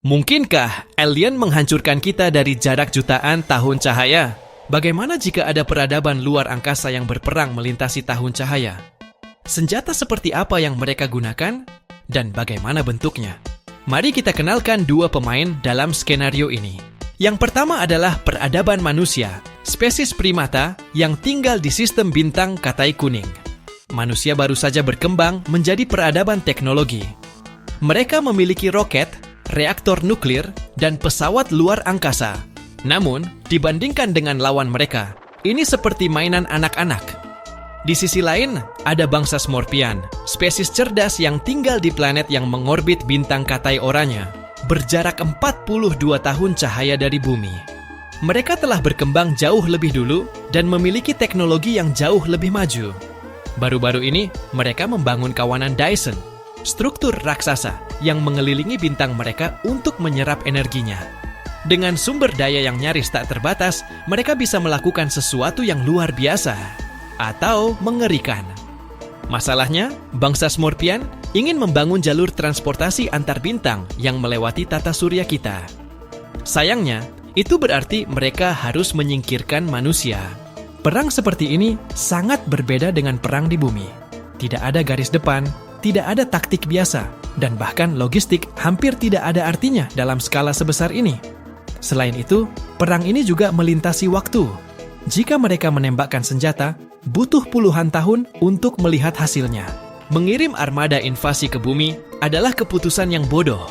Mungkinkah alien menghancurkan kita dari jarak jutaan tahun cahaya? Bagaimana jika ada peradaban luar angkasa yang berperang melintasi tahun cahaya? Senjata seperti apa yang mereka gunakan? Dan bagaimana bentuknya? Mari kita kenalkan dua pemain dalam skenario ini. Yang pertama adalah peradaban manusia, spesies primata yang tinggal di sistem bintang Katai Kuning. Manusia baru saja berkembang menjadi peradaban teknologi. Mereka memiliki roket, reaktor nuklir, dan pesawat luar angkasa. Namun, dibandingkan dengan lawan mereka, ini seperti mainan anak-anak. Di sisi lain, ada bangsa Smorpian, spesies cerdas yang tinggal di planet yang mengorbit bintang Katai Oranya, berjarak 42 tahun cahaya dari bumi. Mereka telah berkembang jauh lebih dulu dan memiliki teknologi yang jauh lebih maju. Baru-baru ini, mereka membangun kawanan Dyson, struktur raksasa yang mengelilingi bintang mereka untuk menyerap energinya. Dengan sumber daya yang nyaris tak terbatas, mereka bisa melakukan sesuatu yang luar biasa atau mengerikan. Masalahnya, bangsa Smorpian ingin membangun jalur transportasi antar bintang yang melewati tata surya kita. Sayangnya, itu berarti mereka harus menyingkirkan manusia. Perang seperti ini sangat berbeda dengan perang di bumi. Tidak ada garis depan, tidak ada taktik biasa, dan bahkan logistik hampir tidak ada artinya dalam skala sebesar ini. Selain itu, perang ini juga melintasi waktu. Jika mereka menembakkan senjata, butuh puluhan tahun untuk melihat hasilnya. Mengirim armada invasi ke bumi adalah keputusan yang bodoh.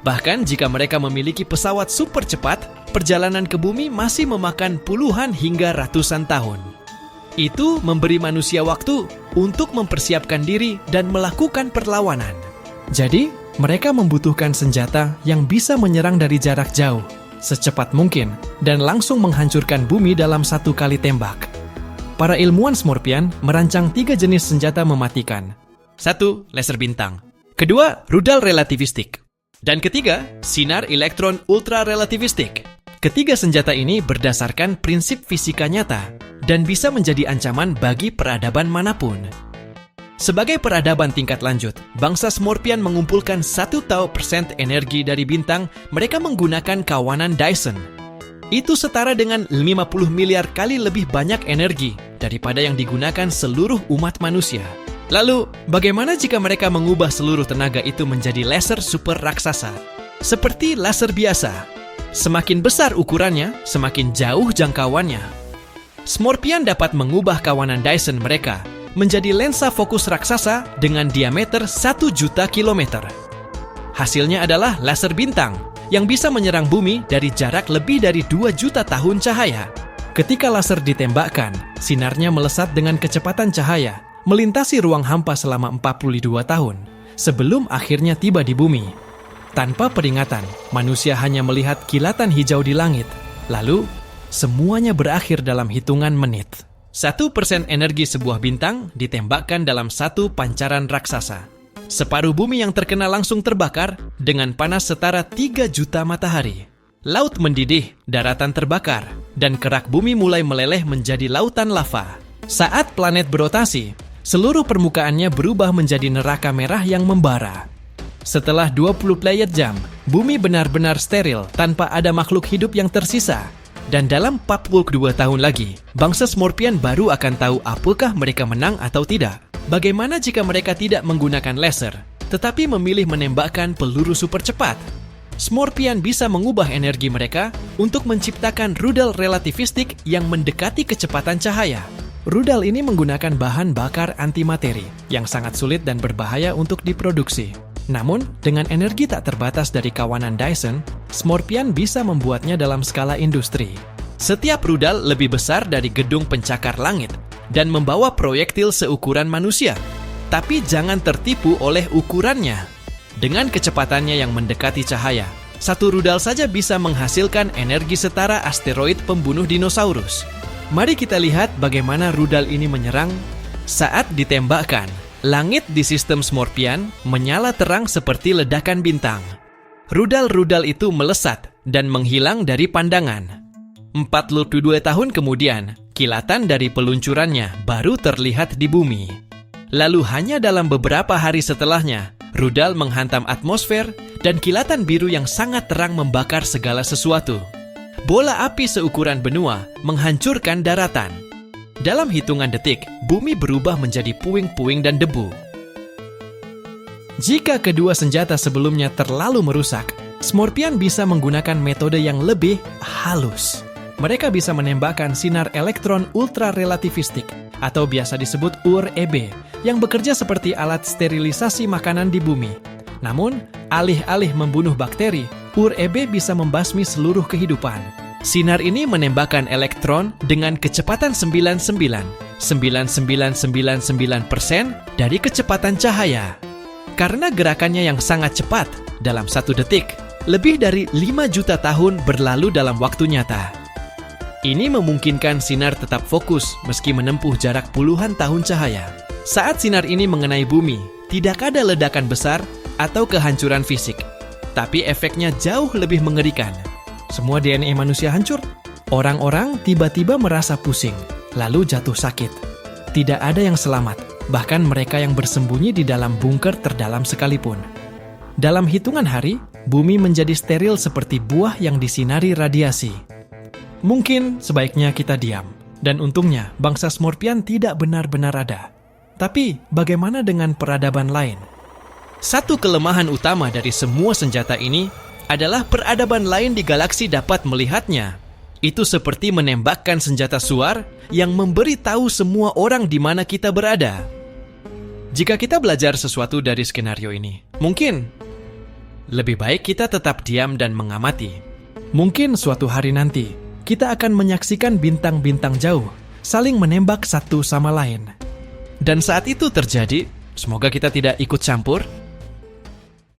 Bahkan jika mereka memiliki pesawat super cepat, perjalanan ke bumi masih memakan puluhan hingga ratusan tahun. Itu memberi manusia waktu untuk mempersiapkan diri dan melakukan perlawanan. Jadi, mereka membutuhkan senjata yang bisa menyerang dari jarak jauh, secepat mungkin, dan langsung menghancurkan bumi dalam satu kali tembak. Para ilmuwan Smorpian merancang 3 jenis senjata mematikan. 1. Laser bintang. Kedua, rudal relativistik. Dan ketiga, sinar elektron ultra-relativistik. Ketiga senjata ini berdasarkan prinsip fisika nyata dan bisa menjadi ancaman bagi peradaban manapun. Sebagai peradaban tingkat lanjut, bangsa Smorpian mengumpulkan 1% energi dari bintang mereka menggunakan kawanan Dyson. Itu setara dengan 50 miliar kali lebih banyak energi daripada yang digunakan seluruh umat manusia. Lalu, bagaimana jika mereka mengubah seluruh tenaga itu menjadi laser super raksasa? Seperti laser biasa. Semakin besar ukurannya, semakin jauh jangkauannya. Smorpian dapat mengubah kawanan Dyson mereka menjadi lensa fokus raksasa dengan diameter 1 juta kilometer. Hasilnya adalah laser bintang yang bisa menyerang bumi dari jarak lebih dari 2 juta tahun cahaya. Ketika laser ditembakkan, sinarnya melesat dengan kecepatan cahaya, melintasi ruang hampa selama 42 tahun, sebelum akhirnya tiba di bumi. Tanpa peringatan, manusia hanya melihat kilatan hijau di langit, lalu semuanya berakhir dalam hitungan menit. 1% energi sebuah bintang ditembakkan dalam satu pancaran raksasa. Separuh bumi yang terkena langsung terbakar dengan panas setara 3 juta matahari. Laut mendidih, daratan terbakar, dan kerak bumi mulai meleleh menjadi lautan lava. Saat planet berotasi, seluruh permukaannya berubah menjadi neraka merah yang membara. Setelah 20 planet jam, bumi benar-benar steril tanpa ada makhluk hidup yang tersisa. Dan dalam 42 tahun lagi, bangsa Smorpian baru akan tahu apakah mereka menang atau tidak. Bagaimana jika mereka tidak menggunakan laser, tetapi memilih menembakkan peluru super cepat? Smorpian bisa mengubah energi mereka untuk menciptakan rudal relativistik yang mendekati kecepatan cahaya. Rudal ini menggunakan bahan bakar antimateri yang sangat sulit dan berbahaya untuk diproduksi. Namun, dengan energi tak terbatas dari kawanan Dyson, Smorpian bisa membuatnya dalam skala industri. Setiap rudal lebih besar dari gedung pencakar langit dan membawa proyektil seukuran manusia. Tapi jangan tertipu oleh ukurannya. Dengan kecepatannya yang mendekati cahaya, satu rudal saja bisa menghasilkan energi setara asteroid pembunuh dinosaurus. Mari kita lihat bagaimana rudal ini menyerang. Saat ditembakkan, langit di sistem Smorpian menyala terang seperti ledakan bintang. Rudal-rudal itu melesat dan menghilang dari pandangan. 42 tahun kemudian, kilatan dari peluncurannya baru terlihat di bumi. Lalu hanya dalam beberapa hari setelahnya, Rudal menghantam atmosfer, dan kilatan biru yang sangat terang membakar segala sesuatu. Bola api seukuran benua menghancurkan daratan. Dalam hitungan detik, bumi berubah menjadi puing-puing dan debu. Jika kedua senjata sebelumnya terlalu merusak, Smorpian bisa menggunakan metode yang lebih halus. Mereka bisa menembakkan sinar elektron ultrarelativistik atau biasa disebut UR-EB yang bekerja seperti alat sterilisasi makanan di bumi. Namun, alih-alih membunuh bakteri, UR-EB bisa membasmi seluruh kehidupan. Sinar ini menembakkan elektron dengan kecepatan 99,9999% dari kecepatan cahaya. Karena gerakannya yang sangat cepat, dalam 1 detik, lebih dari 5 juta tahun berlalu dalam waktu nyata. Ini memungkinkan sinar tetap fokus meski menempuh jarak puluhan tahun cahaya. Saat sinar ini mengenai bumi, tidak ada ledakan besar atau kehancuran fisik. Tapi efeknya jauh lebih mengerikan. Semua DNA manusia hancur. Orang-orang tiba-tiba merasa pusing, lalu jatuh sakit. Tidak ada yang selamat, bahkan mereka yang bersembunyi di dalam bunker terdalam sekalipun. Dalam hitungan hari, bumi menjadi steril seperti buah yang disinari radiasi. Mungkin sebaiknya kita diam, dan untungnya bangsa Smorpian tidak benar-benar ada. Tapi bagaimana dengan peradaban lain? Satu kelemahan utama dari semua senjata ini adalah peradaban lain di galaksi dapat melihatnya. Itu seperti menembakkan senjata suar yang memberi tahu semua orang di mana kita berada. Jika kita belajar sesuatu dari skenario ini, mungkin lebih baik kita tetap diam dan mengamati. Mungkin suatu hari nanti, kita akan menyaksikan bintang-bintang jauh saling menembak satu sama lain. Dan saat itu terjadi, semoga kita tidak ikut campur,